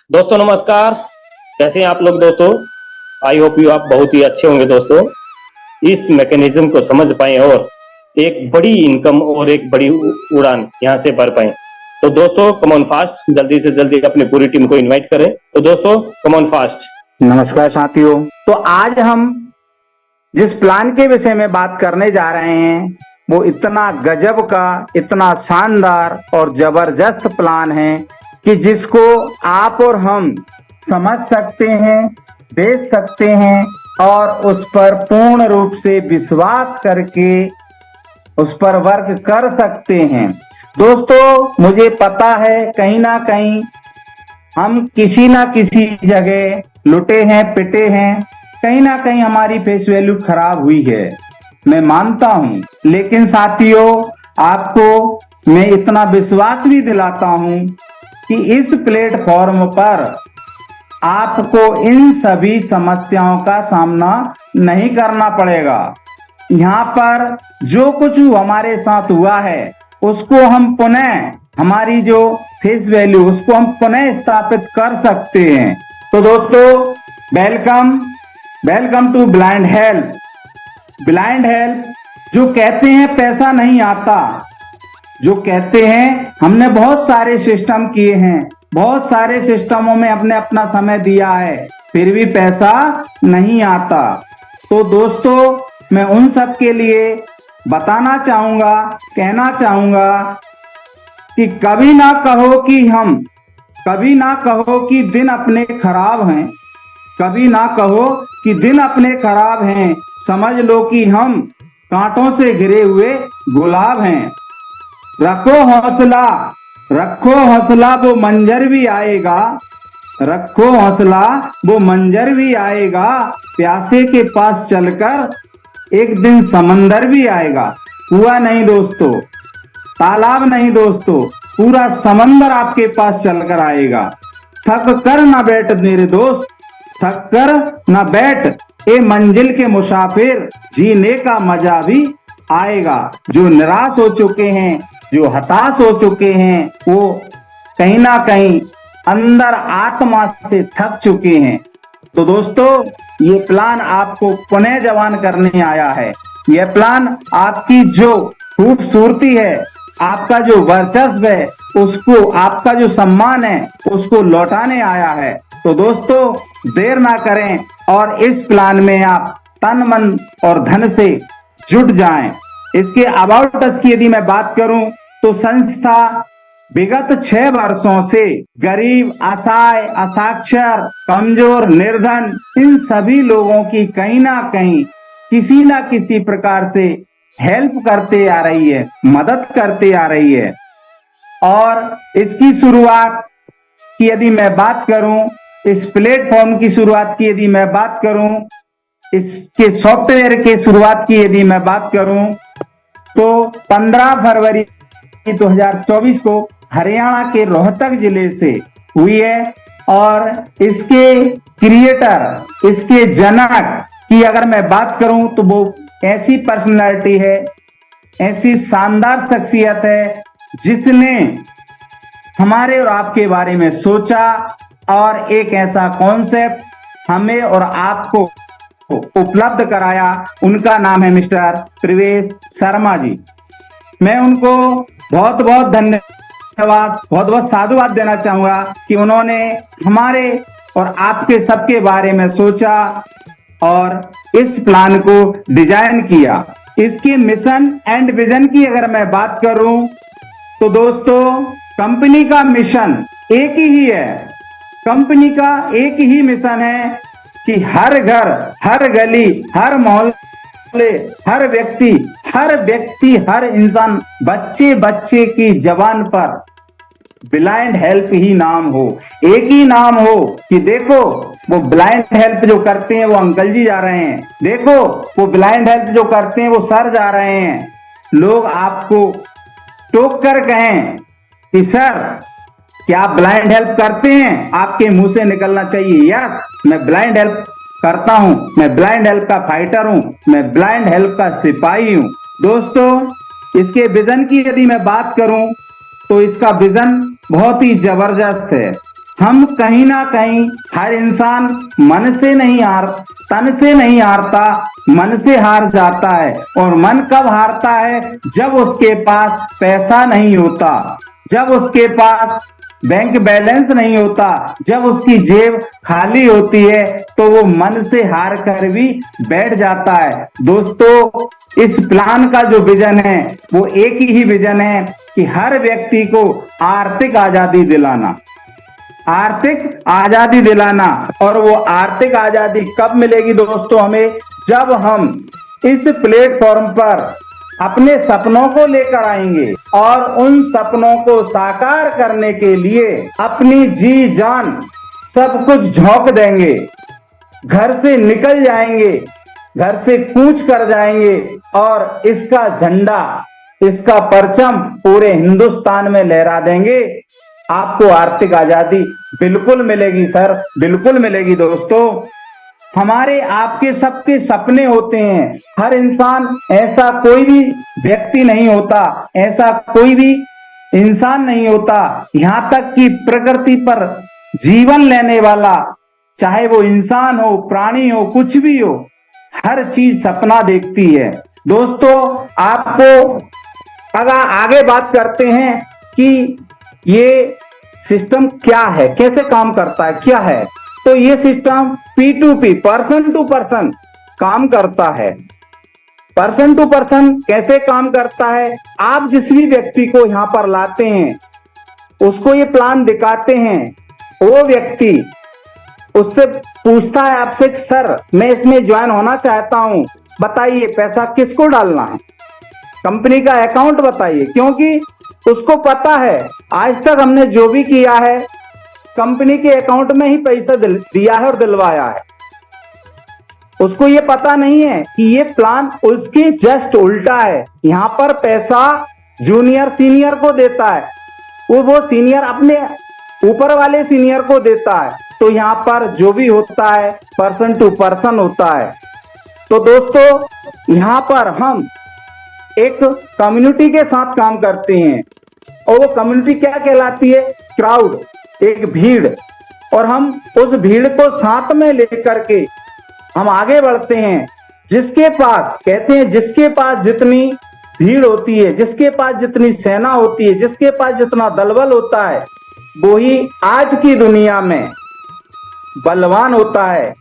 दोस्तों नमस्कार। कैसे हैं आप लोग दोस्तों? आई होप यू आप बहुत ही अच्छे होंगे दोस्तों। इस मैकेनिज्म को समझ पाए और एक बड़ी इनकम और एक बड़ी उड़ान यहाँ से भर पाए। तो दोस्तों कम ऑन फास्ट, जल्दी से जल्दी अपनी पूरी टीम को इनवाइट करें। तो दोस्तों कम ऑन फास्ट। नमस्कार साथियों। तो आज हम जिस प्लान के विषय में बात करने जा रहे हैं वो इतना गजब का, इतना शानदार और जबरदस्त प्लान है कि जिसको आप और हम समझ सकते हैं, देख सकते हैं और उस पर पूर्ण रूप से विश्वास करके उस पर वर्क कर सकते हैं। दोस्तों मुझे पता है कहीं ना कहीं हम किसी ना किसी जगह लुटे हैं, पिटे हैं, कहीं ना कहीं हमारी फेस वैल्यू खराब हुई है, मैं मानता हूं। लेकिन साथियों आपको मैं इतना विश्वास भी दिलाता हूं कि इस प्लेटफॉर्म पर आपको इन सभी समस्याओं का सामना नहीं करना पड़ेगा। यहाँ पर जो कुछ हमारे साथ हुआ है उसको हम पुनः, हमारी जो फेस वैल्यू उसको हम पुनः स्थापित कर सकते हैं। तो दोस्तों welcome to blind help. Blind help जो कहते हैं पैसा नहीं आता, जो कहते हैं हमने बहुत सारे सिस्टम किए हैं, बहुत सारे सिस्टमों में हमने अपना समय दिया है, फिर भी पैसा नहीं आता। तो दोस्तों मैं उन सब के लिए बताना चाहूंगा, कहना चाहूंगा कि कभी ना कहो कि दिन अपने खराब हैं, कभी ना कहो कि दिन अपने खराब हैं, समझ लो कि हम कांटों से घिरे हुए गुलाब हैं। रखो हौसला वो मंजर भी आएगा, रखो हौसला वो मंजर भी आएगा, प्यासे के पास चलकर एक दिन समंदर भी आएगा। कुआं नहीं दोस्तों, तालाब नहीं दोस्तों, पूरा समंदर आपके पास चलकर आएगा। थक कर ना बैठ मेरे दोस्त, थक कर ना बैठ ए मंजिल के मुसाफिर, जीने का मजा भी आएगा। जो निराश हो चुके हैं, जो हताश हो चुके हैं, वो कहीं ना कहीं अंदर आत्मा से थक चुके हैं। तो दोस्तों ये प्लान आपको पुनः जवान करने आया है। यह प्लान आपकी जो खूबसूरती है, आपका जो वर्चस्व है, उसको, आपका जो सम्मान है उसको लौटाने आया है। तो दोस्तों देर ना करें और इस प्लान में आप तन मन और धन से जुट जाएं। इसके अबाउट अस की यदि मैं बात करूं तो संस्था विगत 6 वर्षों से गरीब, असहाय, असाक्षर, कमजोर, निर्धन इन सभी लोगों की कहीं ना कहीं किसी ना किसी प्रकार से हेल्प करते आ रही है, मदद करते आ रही है। और इसकी शुरुआत की यदि मैं बात करूं, इस प्लेटफॉर्म की शुरुआत की यदि मैं बात करूं, इसके सॉफ्टवेयर के शुरुआत की यदि मैं बात करूं तो 15 फरवरी 2024 को हरियाणा के रोहतक जिले से हुई है। और इसके क्रिएटर, इसके जनक की अगर मैं बात करूं तो वो ऐसी पर्सनालिटी है, ऐसी शानदार शख्सियत है जिसने हमारे और आपके बारे में सोचा और एक ऐसा कॉन्सेप्ट हमें और आपको उपलब्ध कराया। उनका नाम है मिस्टर प्रवेश शर्मा जी। मैं उनको बहुत बहुत धन्यवाद, बहुत बहुत साधुवाद देना चाहूंगा कि उन्होंने हमारे और आपके सबके बारे में सोचा और इस प्लान को डिजाइन किया। इसके मिशन एंड विजन की अगर मैं बात करूं तो दोस्तों कंपनी का मिशन एक ही है, कंपनी का एक ही मिशन है कि हर घर, हर गली, हर मोहल्ले, हर व्यक्ति, हर इंसान, बच्चे बच्चे की जबान पर ब्लाइंड हेल्प ही नाम हो, एक ही नाम हो कि देखो वो ब्लाइंड हेल्प जो करते हैं वो अंकल जी जा रहे हैं, देखो वो ब्लाइंड हेल्प जो करते हैं वो सर जा रहे हैं। लोग आपको टोक कर कहें कि सर क्या आप ब्लाइंड हेल्प करते हैं, आपके मुंह से निकलना चाहिए यस मैं ब्लाइंड हेल्प करता हूं, मैं ब्लाइंड हेल्प का फाइटर हूं, मैं ब्लाइंड हेल्प का सिपाही हूं। दोस्तों इसके विजन की यदि मैं बात करूं तो इसका विजन बहुत ही जबरदस्त है। हम कहीं ना कहीं हर इंसान तन से नहीं हारता, मन से हार जाता है। और मन कब हारता है? जब उसके पास पैसा नहीं होता, जब उसके पास बैंक बैलेंस नहीं होता, जब उसकी जेब खाली होती है, तो वो मन से हार कर भी बैठ जाता है। दोस्तों, इस प्लान का जो विजन है वो एक ही विजन है कि हर व्यक्ति को आर्थिक आजादी दिलाना, आर्थिक आजादी दिलाना। और वो आर्थिक आजादी कब मिलेगी दोस्तों हमें? जब हम इस प्लेटफॉर्म पर अपने सपनों को लेकर आएंगे और उन सपनों को साकार करने के लिए अपनी जी जान सब कुछ झोंक देंगे, घर से निकल जाएंगे, घर से कूच कर जाएंगे और इसका झंडा, इसका परचम पूरे हिंदुस्तान में लहरा देंगे। आपको आर्थिक आजादी बिल्कुल मिलेगी सर, बिल्कुल मिलेगी दोस्तों। हमारे आपके सबके सपने होते हैं। हर इंसान, ऐसा कोई भी व्यक्ति नहीं होता, ऐसा कोई भी इंसान नहीं होता, यहां तक कि प्रकृति पर जीवन लेने वाला, चाहे वो इंसान हो, प्राणी हो, कुछ भी हो, हर चीज सपना देखती है। दोस्तों, आपको अगर आगे बात करते हैं कि ये सिस्टम क्या है, कैसे काम करता है, क्या है, तो ये system P2P, person to person काम करता है। पर्सन टू पर्सन कैसे काम करता है? आप जिस भी व्यक्ति को यहां पर लाते हैं, उसको ये प्लान दिखाते हैं, वो व्यक्ति उससे पूछता है आपसे, सर मैं इसमें ज्वाइन होना चाहता हूं, बताइए पैसा किसको डालना है, कंपनी का अकाउंट बताइए। क्योंकि उसको पता है आज तक हमने जो भी किया है कंपनी के अकाउंट में ही पैसा दिया है और दिलवाया है। उसको ये पता नहीं है कि ये प्लान उसके जस्ट उल्टा है। यहाँ पर पैसा जूनियर सीनियर को देता है, वो सीनियर अपने ऊपर वाले सीनियर को देता है। तो यहाँ पर जो भी होता है पर्सन टू पर्सन होता है। तो दोस्तों, यहाँ पर हम एक कम्युनिटी के साथ काम करते हैं और वो कम्युनिटी क्या कहलाती है? क्राउड, एक भीड़। और हम उस भीड़ को साथ में लेकर के हम आगे बढ़ते हैं। जिसके पास, कहते हैं जिसके पास जितनी भीड़ होती है, जिसके पास जितनी सेना होती है, जिसके पास जितना दलबल होता है, वो ही आज की दुनिया में बलवान होता है।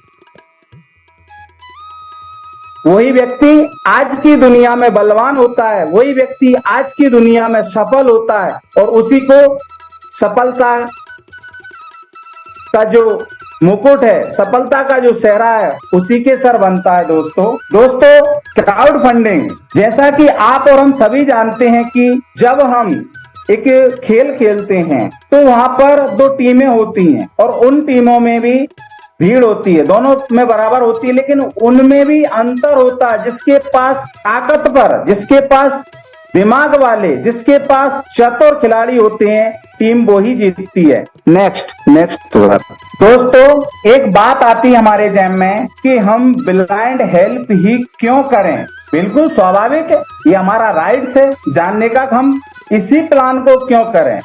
वही व्यक्ति आज की दुनिया में बलवान होता है, वही व्यक्ति आज की दुनिया में सफल होता है और उसी को सफलता का जो मुकुट है, सफलता का जो सेहरा है, उसी के सर बनता है। दोस्तों, क्राउड फंडिंग, जैसा कि आप और हम सभी जानते हैं कि जब हम एक खेल खेलते हैं तो वहां पर दो टीमें होती हैं और उन टीमों में भी भीड़ होती है, दोनों में बराबर होती है, लेकिन उनमें भी अंतर होता है। जिसके पास ताकतवर, जिसके पास दिमाग वाले, जिसके पास चतुर खिलाड़ी होते हैं, टीम वो ही जीतती है। नेक्स्ट दोस्तों, एक बात आती है हमारे जहन में कि हम ब्लाइंड हेल्प ही क्यों करें? बिल्कुल स्वाभाविक है, ये हमारा राइट है जानने का, हम इसी प्लान को क्यों करें।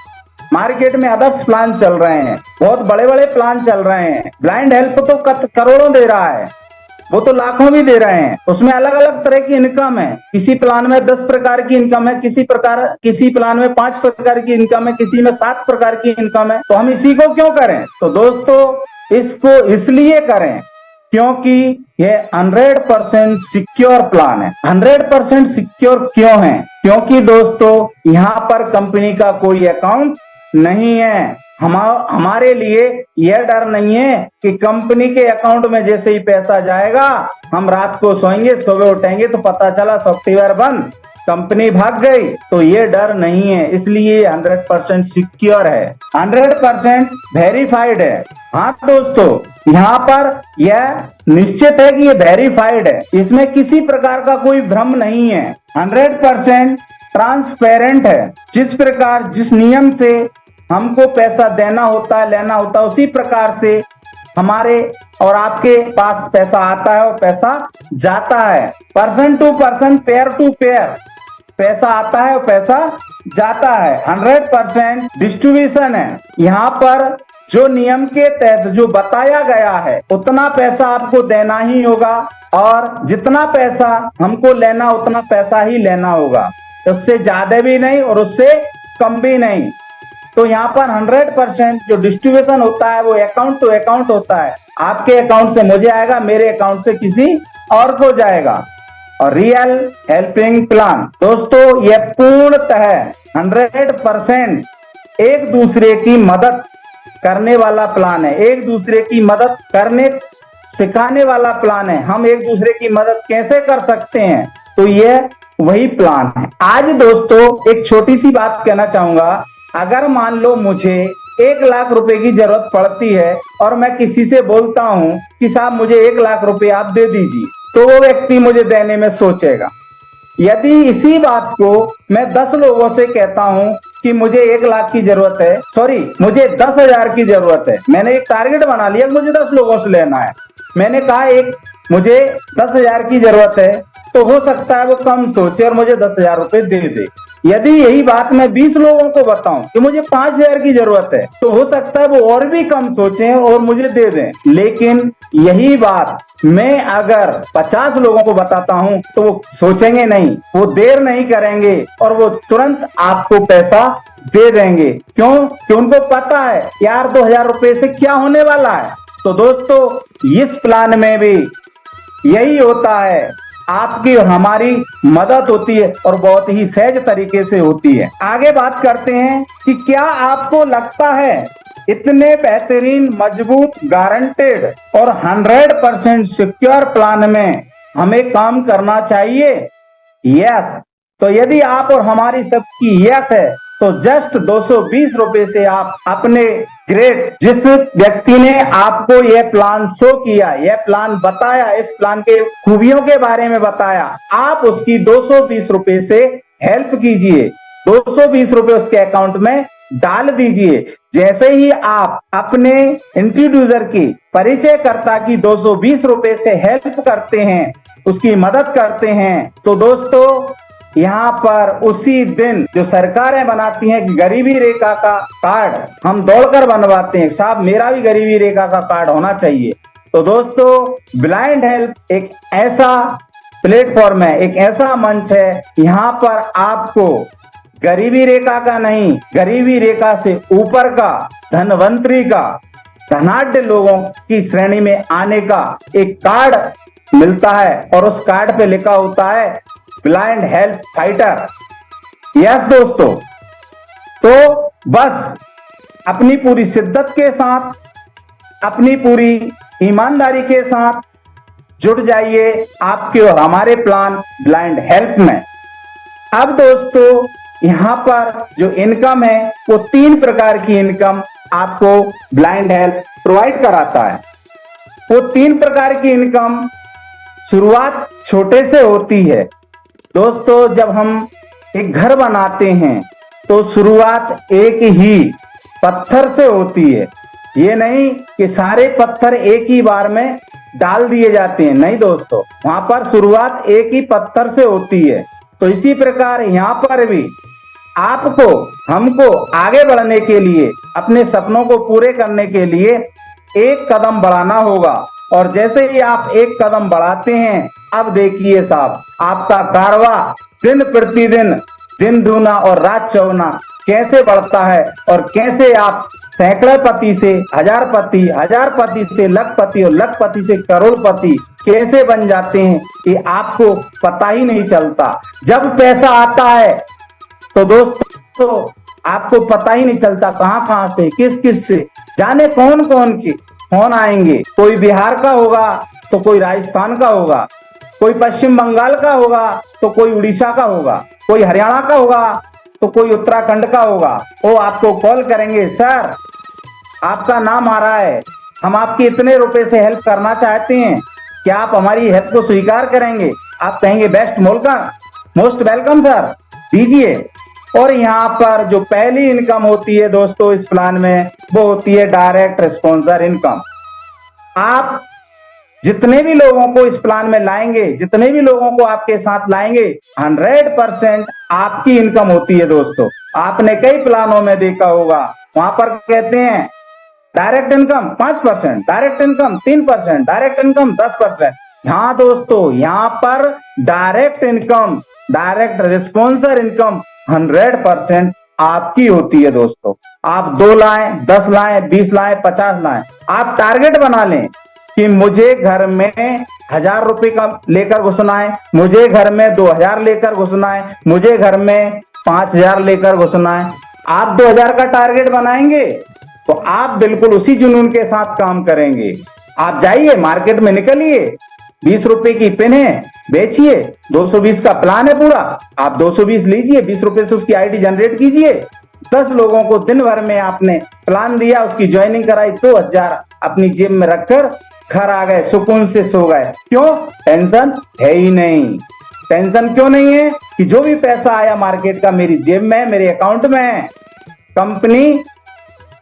मार्केट में अदर्स प्लान चल रहे हैं, बहुत बड़े बड़े प्लान चल रहे हैं। ब्लाइंड हेल्प तो करोड़ों दे रहा है, वो तो लाखों भी दे रहे हैं। उसमें अलग अलग तरह की इनकम है। किसी प्लान में 10 प्रकार की इनकम है, किसी प्लान में 5 प्रकार की इनकम है, किसी में 7 प्रकार की इनकम है। तो हम इसी को क्यों करें? तो दोस्तों, इसको इसलिए करें क्योंकि यह 100% सिक्योर प्लान है। 100% सिक्योर क्यों है? क्योंकि दोस्तों, यहाँ पर कंपनी का कोई अकाउंट नहीं है। हमारे लिए यह डर नहीं है कि कंपनी के अकाउंट में जैसे ही पैसा जाएगा, हम रात को सोएंगे, सुबह उठेंगे तो पता चला सॉफ्टवेयर बंद, कंपनी भाग गई। तो ये डर नहीं है, इसलिए 100% सिक्योर है, 100% वेरीफाइड है। हाँ दोस्तों, यहाँ पर यह निश्चित है कि ये वेरीफाइड है, इसमें किसी प्रकार का कोई भ्रम नहीं है। 100% ट्रांसपेरेंट है। जिस प्रकार, जिस नियम से हमको पैसा देना होता है, लेना होता है, उसी प्रकार से हमारे और आपके पास पैसा आता है और पैसा जाता है। Person to person, pair to pair पैसा आता है और पैसा जाता है। 100% डिस्ट्रीब्यूशन है। यहाँ पर जो नियम के तहत जो बताया गया है उतना पैसा आपको देना ही होगा, और जितना पैसा हमको लेना उतना पैसा ही लेना होगा, उससे ज्यादा भी नहीं और उससे कम भी नहीं। तो यहाँ पर 100% जो डिस्ट्रीब्यूशन होता है वो अकाउंट टू अकाउंट होता है। आपके अकाउंट से मुझे आएगा, मेरे अकाउंट से किसी और को जाएगा। और रियल हेल्पिंग प्लान दोस्तों ये पूर्णतः 100% एक दूसरे की मदद करने वाला प्लान है, एक दूसरे की मदद करने सिखाने वाला प्लान है। हम एक दूसरे की मदद कैसे कर सकते हैं, तो ये वही प्लान है। आज दोस्तों एक छोटी सी बात कहना चाहूंगा, अगर मान लो मुझे 1 लाख रुपए की जरूरत पड़ती है और मैं किसी से बोलता हूं कि साहब मुझे 1 लाख रुपए आप दे दीजिए, तो वो व्यक्ति मुझे देने में सोचेगा। यदि इसी बात को मैं 10 लोगों से कहता हूं कि मुझे 1 लाख की जरूरत है, सॉरी मुझे 10,000 की जरूरत है, मैंने एक टारगेट बना लिया मुझे 10 लोगों से लेना है, मैंने कहा एक मुझे 10,000 की जरूरत है, तो हो सकता है वो कम सोचे और मुझे 10,000 रुपए दे दे। यदि यही बात मैं 20 लोगों को बताऊं कि मुझे 5,000 की जरूरत है, तो हो सकता है वो और भी कम सोचें और मुझे दे दें। लेकिन यही बात मैं अगर 50 लोगों को बताता हूं तो वो सोचेंगे नहीं, वो देर नहीं करेंगे और वो तुरंत आपको पैसा दे देंगे। क्यों? कि उनको पता है यार 2,000 रुपए से क्या होने वाला है। तो दोस्तों इस प्लान में भी यही होता है, आपकी और हमारी मदद होती है और बहुत ही सहज तरीके से होती है। आगे बात करते हैं कि क्या आपको लगता है इतने बेहतरीन, मजबूत, गारंटेड और 100% सिक्योर प्लान में हमें काम करना चाहिए? यस। तो यदि आप और हमारी सबकी यस है तो जस्ट 220 रुपए से आप अपने ग्रेट, जिस व्यक्ति ने आपको यह प्लान शो किया, यह प्लान बताया, इस प्लान के खूबियों के बारे में बताया, आप उसकी 220 रुपए से हेल्प कीजिए, 220 रुपए उसके अकाउंट में डाल दीजिए। जैसे ही आप अपने इंट्रोड्यूसर की, परिचयकर्ता की 220 रुपए से हेल्प करते हैं, उसकी मदद करते हैं, तो दोस्तों यहाँ पर उसी दिन जो सरकारें बनाती हैं कि गरीबी रेखा का कार्ड हम दौड़कर बनवाते हैं, साहब मेरा भी गरीबी रेखा का कार्ड होना चाहिए। तो दोस्तों ब्लाइंड हेल्प एक ऐसा प्लेटफॉर्म है, एक ऐसा मंच है, यहाँ पर आपको गरीबी रेखा का नहीं, गरीबी रेखा से ऊपर का, धनवंतरी का, धनाढ्य लोगों की श्रेणी में आने का एक कार्ड मिलता है और उस कार्ड पे लिखा होता है ब्लाइंड हेल्प फाइटर। यस दोस्तों, तो बस अपनी पूरी शिद्दत के साथ, अपनी पूरी ईमानदारी के साथ जुड़ जाइए आपके और हमारे प्लान ब्लाइंड हेल्प में। अब दोस्तों यहाँ पर जो इनकम है वो 3 प्रकार की इनकम आपको ब्लाइंड हेल्प प्रोवाइड कराता है। वो 3 प्रकार की इनकम शुरुआत छोटे से होती है। दोस्तों जब हम एक घर बनाते हैं तो शुरुआत एक ही पत्थर से होती है। ये नहीं कि सारे पत्थर एक ही बार में डाल दिए जाते हैं, नहीं दोस्तों, वहां पर शुरुआत एक ही पत्थर से होती है। तो इसी प्रकार यहाँ पर भी आपको, हमको आगे बढ़ने के लिए, अपने सपनों को पूरे करने के लिए एक कदम बढ़ाना होगा। और जैसे ही आप एक कदम बढ़ाते हैं, अब देखिए साहब आपका कारवा दिन प्रतिदिन, दिन दूना और रात चौगुना कैसे बढ़ता है और कैसे आप सैकड़ोपति से हजारपति, हजारपति से लखपति और लखपति से करोड़पति कैसे बन जाते हैं, ये आपको पता ही नहीं चलता। जब पैसा आता है तो दोस्तों आपको पता ही नहीं चलता कहां कहां से, किस किस से, जाने कौन कौन के फोन आएंगे। कोई बिहार का होगा तो कोई राजस्थान का होगा, कोई पश्चिम बंगाल का होगा तो कोई उड़ीसा का होगा, कोई हरियाणा का होगा तो कोई उत्तराखंड का होगा। वो आपको कॉल करेंगे, सर आपका नाम आ रहा है, हम आपके इतने रुपए से हेल्प करना चाहते हैं, क्या आप हमारी हेल्प को स्वीकार करेंगे? आप कहेंगे मोस्ट वेलकम सर, दीजिए। और यहाँ पर जो पहली इनकम होती है दोस्तों इस प्लान में, वो होती है डायरेक्ट स्पॉन्सर इनकम। आप जितने भी लोगों को इस प्लान में लाएंगे, जितने भी लोगों को आपके साथ लाएंगे, 100% आपकी इनकम होती है दोस्तों। आपने कई प्लानों में देखा होगा, वहां पर कहते हैं direct income 5%, direct income 3%, direct income 10%। हाँ दोस्तों, यहाँ पर डायरेक्ट इनकम, डायरेक्ट रिस्पॉन्सर इनकम 100% आपकी होती है दोस्तों। आप 2 लाएं, 10 लाएं, 20 लाएं, 50 लाएं, आप टारगेट बना लें कि मुझे घर में 1000 रुपए का लेकर घुसना है, मुझे घर में 2000 लेकर घुसना है, मुझे घर में 5000 लेकर घुसना है। आप 2000 का टारगेट बनाएंगे तो आप बिल्कुल उसी जुनून के साथ काम करेंगे। आप जाइए मार्केट में, निकलिए, 20 रुपए की पिन है, बेचिए। 220 का प्लान है पूरा, आप 220 लीजिए, 20 रुपए से उसकी आईडी जनरेट कीजिए। 10 लोगों को दिन भर में आपने प्लान दिया, उसकी ज्वाइनिंग कराई, 2000 अपनी जेब में रखकर घर आ गए, सुकून से सो गए। क्यों? टेंशन है ही नहीं। टेंशन क्यों नहीं है? कि जो भी पैसा आया मार्केट का मेरी जेब में, मेरे अकाउंट में है। कंपनी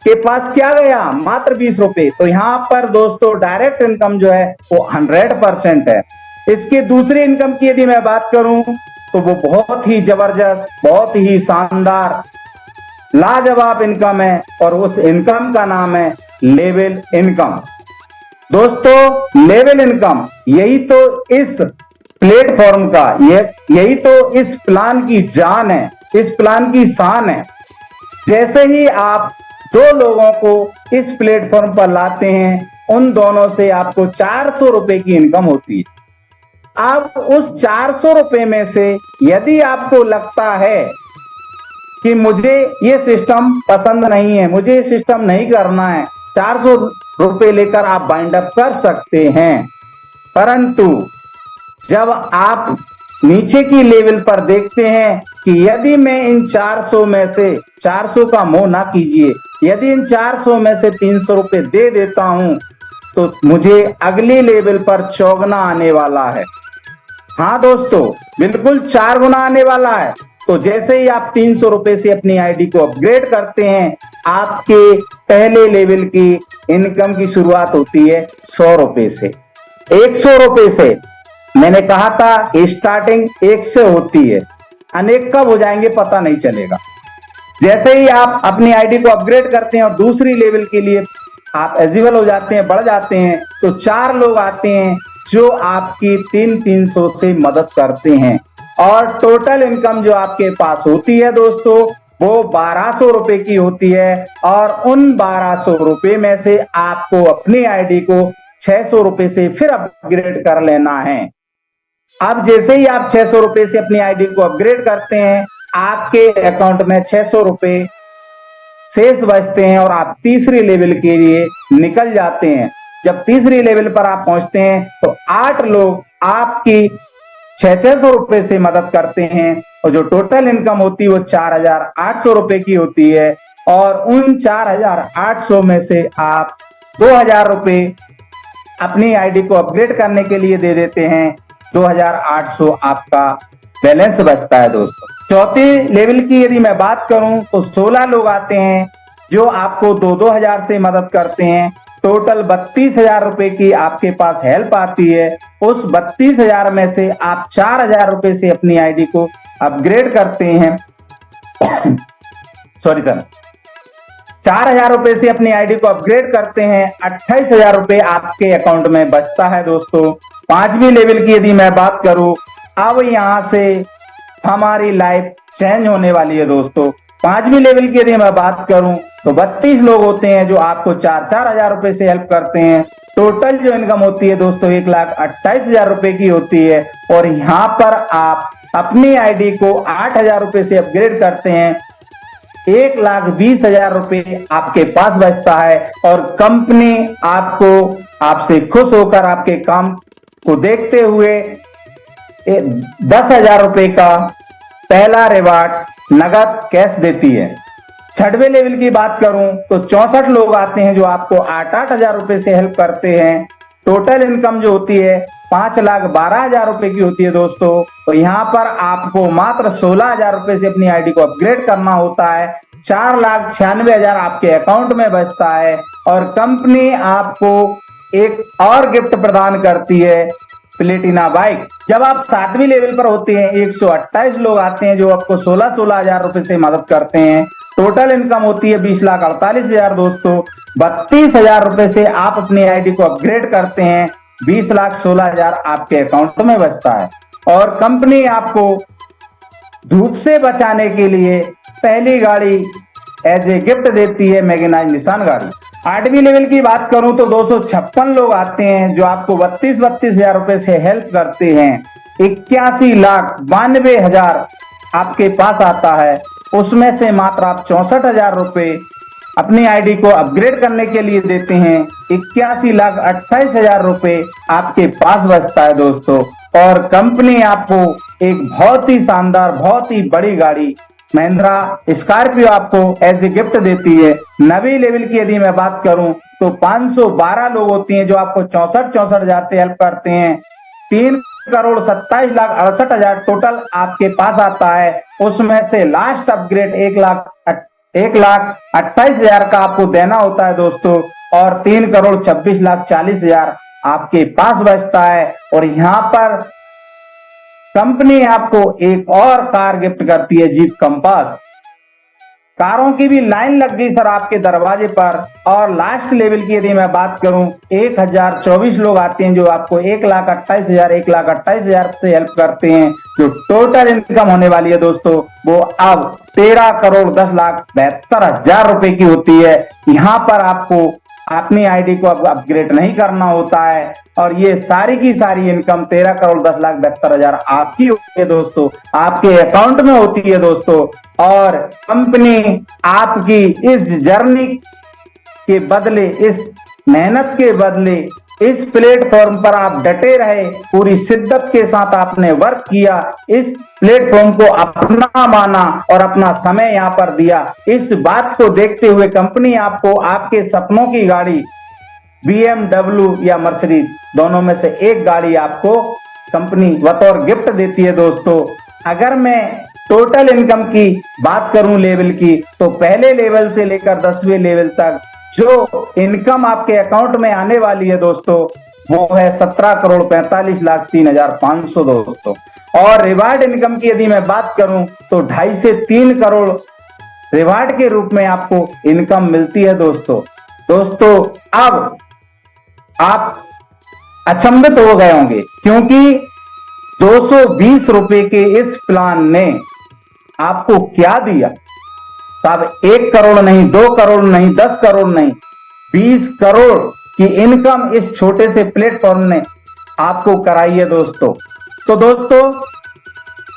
के पास क्या गया? मात्र 20 रुपए। तो यहाँ पर दोस्तों डायरेक्ट इनकम जो है वो 100% है। इसके दूसरे इनकम की यदि मैं बात करूं तो वो बहुत ही जबरदस्त, बहुत ही शानदार, लाजवाब इनकम है, और उस इनकम का नाम है लेवल इनकम। दोस्तों लेवल इनकम यही तो इस प्लेटफॉर्म का, यही तो इस प्लान की जान है, इस प्लान की शान है। जैसे ही आप 2 लोगों को इस प्लेटफॉर्म पर लाते हैं, उन दोनों से आपको 400 रुपए की इनकम होती है। अब उस 400 रुपए में से यदि आपको लगता है कि मुझे ये सिस्टम पसंद नहीं है, मुझे ये सिस्टम नहीं करना है, 400 रुपए लेकर आप बाइंड अप कर सकते हैं। परंतु जब आप नीचे की लेवल पर देखते हैं कि यदि मैं इन 400 में से, 400 का मोह ना कीजिए, यदि इन 400 में से 300 रुपए दे देता हूं तो मुझे अगले लेवल पर चौगुना आने वाला है। हाँ दोस्तों, बिल्कुल 4 गुना आने वाला है। तो जैसे ही आप 300 रुपए से अपनी आईडी को अपग्रेड करते हैं, आपके पहले लेवल की इनकम की शुरुआत होती है 100 रुपए से, 100 रुपए से। मैंने कहा था स्टार्टिंग 1 से होती है, अनेक कब हो जाएंगे पता नहीं चलेगा। जैसे ही आप अपनी आईडी को अपग्रेड करते हैं और दूसरी लेवल के लिए आप एलिजिबल हो जाते हैं, बढ़ जाते हैं, तो 4 लोग आते हैं जो आपकी 300 से मदद करते हैं, और टोटल इनकम जो आपके पास होती है दोस्तों वो 1200 रुपए की होती है। और उन 1200 रुपए में से आपको अपनी आईडी को 600 रुपए से फिर अपग्रेड कर लेना है। अब जैसे ही आप 600 रुपए से अपनी आईडी को अपग्रेड करते हैं, आपके अकाउंट में 600 रुपए शेष बचते हैं और आप तीसरी लेवल के लिए निकल जाते हैं। जब तीसरी लेवल पर आप पहुंचते हैं तो 8 लोग आपकी 600 रुपए से मदद करते हैं, और जो टोटल इनकम होती है वो 4800 रुपए की होती है। और उन 4800 में से आप 2000 रुपए अपनी आईडी को अपग्रेड करने के लिए दे देते हैं। 2800 आपका बैलेंस बचता है दोस्तों। चौथी लेवल की यदि मैं बात करूं तो 16 लोग आते हैं जो आपको 2-2000 से मदद करते हैं। टोटल 32,000 रुपए की आपके पास हेल्प आती है। उस 32,000 में से आप 4,000 रुपए से अपनी आईडी को अपग्रेड करते हैं। सॉरी सर, 4,000 रुपए से अपनी आईडी को अपग्रेड करते हैं। 28,000 रुपए आपके अकाउंट में बचता है दोस्तों। 5वीं लेवल की यदि मैं बात करूं, अब यहां से हमारी लाइफ चेंज होने वाली है दोस्तों। 5वीं लेवल की यदि मैं बात करूं तो 32 लोग होते हैं जो आपको 4-4 रुपए से हेल्प करते हैं। टोटल जो इनकम होती है दोस्तों 1,28,000 रुपए की होती है। और यहाँ पर आप अपनी आईडी को 8,000 रुपए से अपग्रेड करते हैं। 1,20,000 रुपए आपके पास बचता है, और कंपनी आपको, आपसे खुश होकर आपके काम को देखते हुए 10,000 रुपए का पहला रिवार्ड नगद कैश देती है। 6वें लेवल की बात करूं तो 64 लोग आते हैं जो आपको 8-8,000 रुपए से हेल्प करते हैं। टोटल इनकम जो होती है 5,12,000 रुपए की होती है दोस्तों। तो यहाँ पर आपको मात्र 16,000 रुपए से अपनी आईडी को अपग्रेड करना होता है। 4,96,000 आपके अकाउंट में बचता है, और कंपनी आपको एक और गिफ्ट प्रदान करती है, प्लेटिना बाइक। जब आप 7वीं लेवल पर होते हैं 128 लोग आते हैं जो आपको 16,000 रुपए से मदद करते हैं। टोटल इनकम होती है 20,48,000 दोस्तों। 32,000 रुपए से आप अपनी आईडी को अपग्रेड करते हैं, 20,16,000 आपके अकाउंट में बचता है। और कंपनी आपको धूप से बचाने के लिए पहली गाड़ी एज ए गिफ्ट देती है, मैग्नाइज निशान गाड़ी। 8वीं लेवल की बात करूं तो 256 लोग आते हैं जो आपको 32,000 रुपए से हेल्प करते हैं। 81,92,000 आपके पास आता है, उसमें से मात्र आप 64,000 रुपए अपनी आईडी को अपग्रेड करने के लिए देते हैं। 81,28,000 रुपए आपके पास बचता है दोस्तों। और कंपनी आपको एक बहुत ही शानदार, बहुत ही बड़ी गाड़ी महिंद्रा स्कॉर्पियो आपको एज ए गिफ्ट देती है। 9वीं लेवल की यदि मैं बात करूं तो 512 लोग होती हैं जो आपको 64,000 से हेल्प करते हैं। 3,27,68,000 टोटल आपके पास आता है, उसमें से लास्ट अपग्रेड 1,28,000 का आपको देना होता है दोस्तों। और 3,26,40,000 आपके पास बचता है। और यहाँ पर कंपनी आपको एक और कार गिफ्ट करती है, जीप कंपास। कारों की भी लाइन लग गई सर आपके दरवाजे पर। और लास्ट लेवल की यदि मैं बात करूं 1,024 लोग आते हैं जो आपको 1,28,000 से हेल्प करते हैं। जो टोटल इनकम होने वाली है दोस्तों वो अब 13,10,72,000 रुपए की होती है। यहाँ पर आपको अपनी आईडी को अब अपग्रेड नहीं करना होता है। और ये सारी की सारी इनकम 13,10,72,000 आपकी होती है दोस्तों, आपके अकाउंट में होती है दोस्तों। और कंपनी आपकी इस जर्नी के बदले, इस मेहनत के बदले, इस प्लेटफॉर्म पर आप डटे रहे, पूरी शिद्दत के साथ आपने वर्क किया, इस प्लेटफॉर्म को अपना माना और अपना समय यहाँ पर दिया। इस बात को देखते हुए कंपनी आपको आपके सपनों की गाड़ी BMW या मर्सिडीज दोनों में से एक गाड़ी आपको कंपनी बतौर गिफ्ट देती है दोस्तों। अगर मैं टोटल इनकम की बात करूं लेवल की, तो पहले लेवल से लेकर 10वें लेवल तक जो इनकम आपके अकाउंट में आने वाली है दोस्तों वो है 17,45,03,500 दोस्तों। और रिवार्ड इनकम की यदि मैं बात करूं तो 2.5 से 3 करोड़ रिवार्ड के रूप में आपको इनकम मिलती है दोस्तों। अब आप अचंभित हो गए होंगे क्योंकि 220 रुपए के इस प्लान ने आपको क्या दिया साहब। 1 करोड़ नहीं, 2 करोड़ नहीं, 10 करोड़ नहीं, 20 करोड़ की इनकम इस छोटे से प्लेटफॉर्म ने आपको कराई है दोस्तों। तो दोस्तों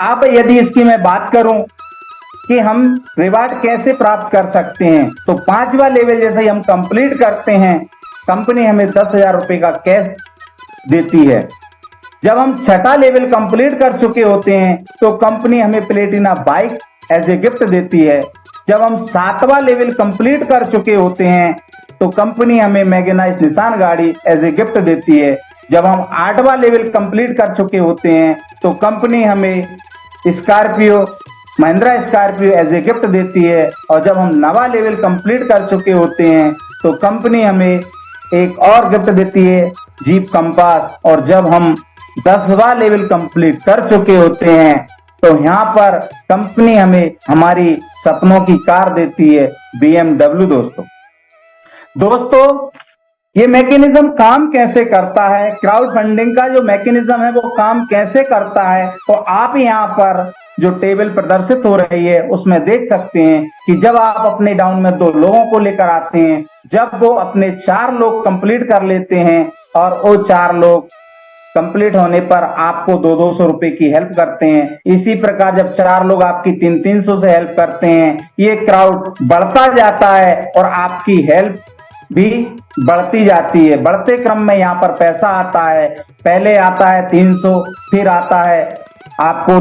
अब यदि इसकी मैं बात करूं कि हम रिवार्ड कैसे प्राप्त कर सकते हैं, तो 5वां लेवल जैसे ही हम कंप्लीट करते हैं कंपनी हमें 10,000 रुपए का कैश देती है। जब हम 6वां लेवल कंप्लीट कर चुके होते हैं तो कंपनी हमें Platina bike as a gift देती है। जब हम 7वां लेवल कंप्लीट कर चुके होते हैं तो कंपनी हमें मैग्नाइज निशान गाड़ी एज ए गिफ्ट देती है। जब हम 8वां लेवल कंप्लीट कर चुके होते हैं तो कंपनी हमें Scorpio, Mahindra Scorpio as a gift देती है। और जब हम 9वां लेवल कंप्लीट कर चुके होते हैं तो कंपनी हमें एक और गिफ्ट देती है, जीप कंपास। और जब हम 10वां लेवल कंप्लीट कर चुके होते हैं तो यहाँ पर कंपनी हमें हमारी सपनों की कार देती है, BMW दोस्तों ये मैकेनिज्म काम कैसे करता है, क्राउड फंडिंग का जो मैकेनिज्म है वो काम कैसे करता है, तो आप यहाँ पर जो टेबल प्रदर्शित हो रही है उसमें देख सकते हैं कि जब आप अपने डाउन में 2 लोगों को लेकर आते हैं, जब वो अपने 4 लोग कंप्लीट कर लेते हैं और वो 4 लोग कंप्लीट होने पर आपको 200 रुपए की हेल्प करते हैं। इसी प्रकार जब 4 लोग आपकी 300 से हेल्प करते हैं, ये क्राउड बढ़ता जाता है और आपकी हेल्प भी बढ़ती जाती है। बढ़ते क्रम में यहाँ पर पैसा आता है, पहले आता है 300, फिर आता है आपको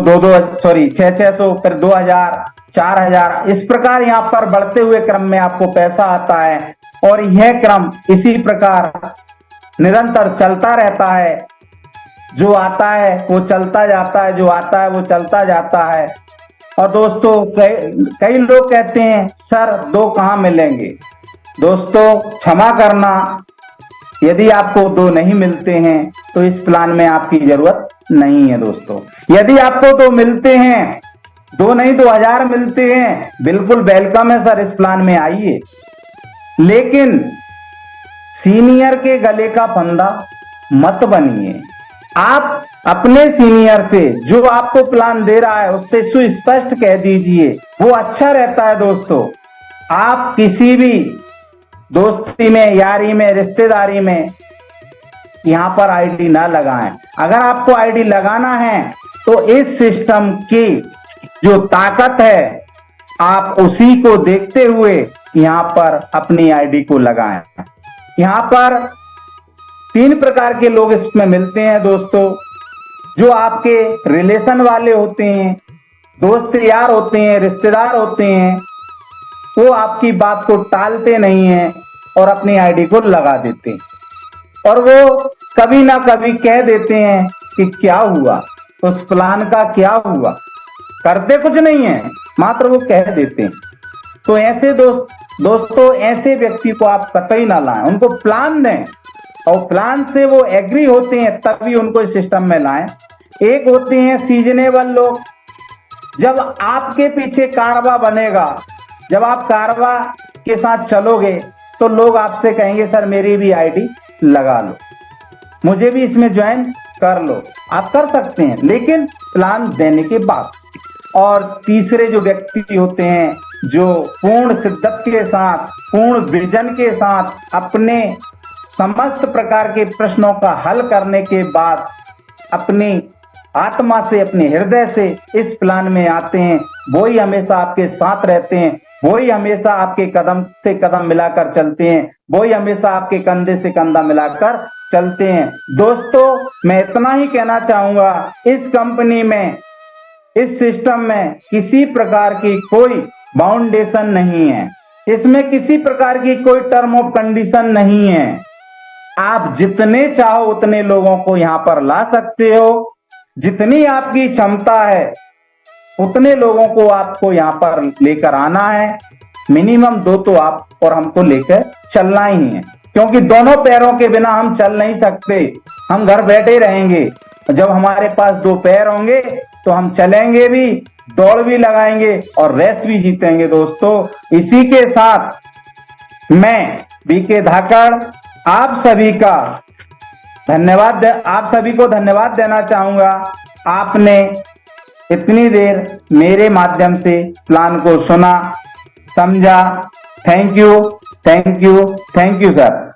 600, फिर 2,000, 4,000, इस प्रकार यहाँ पर बढ़ते हुए क्रम में आपको पैसा आता है। और यह क्रम इसी प्रकार निरंतर चलता रहता है। जो आता है वो चलता जाता है, जो आता है वो चलता जाता है। और दोस्तों कई लोग कहते हैं सर 2 कहाँ मिलेंगे। दोस्तों क्षमा करना, यदि आपको 2 नहीं मिलते हैं तो इस प्लान में आपकी जरूरत नहीं है दोस्तों। यदि आपको 2 मिलते हैं, 2 नहीं 2000 मिलते हैं, बिल्कुल वेलकम है सर, इस प्लान में आइए। लेकिन सीनियर के गले का फंदा मत बनिए। आप अपने सीनियर से, जो आपको प्लान दे रहा है, उससे सुस्पष्ट कह दीजिए, वो अच्छा रहता है दोस्तों। आप किसी भी दोस्ती में, यारी में, रिश्तेदारी में यहां पर आईडी ना लगाएं। अगर आपको आईडी लगाना है तो इस सिस्टम की जो ताकत है, आप उसी को देखते हुए यहां पर अपनी आईडी को लगाएं। यहां पर 3 प्रकार के लोग इसमें मिलते हैं दोस्तों। जो आपके रिलेशन वाले होते हैं, दोस्त यार होते हैं, रिश्तेदार होते हैं, वो आपकी बात को टालते नहीं हैं और अपनी आईडी को लगा देते हैं। और वो कभी ना कभी कह देते हैं कि क्या हुआ, उस प्लान का क्या हुआ। करते कुछ नहीं है, मात्र वो कह देते हैं। तो ऐसे दोस्तों ऐसे व्यक्ति को आप कतई ना लाएं। उनको प्लान दें और प्लान से वो एग्री होते हैं तभी उनको इस सिस्टम में लाएं। एक होते हैं सीजनेबल लोग। जब आपके पीछे कारवा बनेगा, जब आप कारवा के साथ चलोगे, तो लोग आपसे कहेंगे सर मेरी भी आईडी लगा लो, मुझे भी इसमें ज्वाइन कर लो। आप कर सकते हैं, लेकिन प्लान देने के बाद। और तीसरे जो व्यक्ति होते हैं, जो पूर्ण शिद्दत के साथ, पूर्ण विजन के साथ अपने समस्त प्रकार के प्रश्नों का हल करने के बाद अपनी आत्मा से, अपने हृदय से इस प्लान में आते हैं, वही हमेशा आपके साथ रहते हैं, वही हमेशा आपके कदम से कदम मिलाकर चलते हैं, वही हमेशा आपके कंधे से कंधा मिलाकर चलते हैं। दोस्तों मैं इतना ही कहना चाहूंगा, इस कंपनी में, इस सिस्टम में किसी प्रकार की कोई बाउंडेशन नहीं है, इसमें किसी प्रकार की कोई टर्म ऑफ कंडीशन नहीं है। आप जितने चाहो उतने लोगों को यहां पर ला सकते हो, जितनी आपकी क्षमता है उतने लोगों को आपको यहां पर लेकर आना है। मिनिमम 2 तो आप और हमको लेकर चलना ही है, क्योंकि दोनों पैरों के बिना हम चल नहीं सकते। हम घर बैठे रहेंगे, जब हमारे पास 2 पैर होंगे तो हम चलेंगे भी, दौड़ भी लगाएंगे और रेस भी जीतेंगे दोस्तों। इसी के साथ मैं बीके धाकड़ आप सभी को धन्यवाद देना चाहूंगा। आपने इतनी देर मेरे माध्यम से प्लान को सुना, समझा। Thank you, thank you, thank you sir.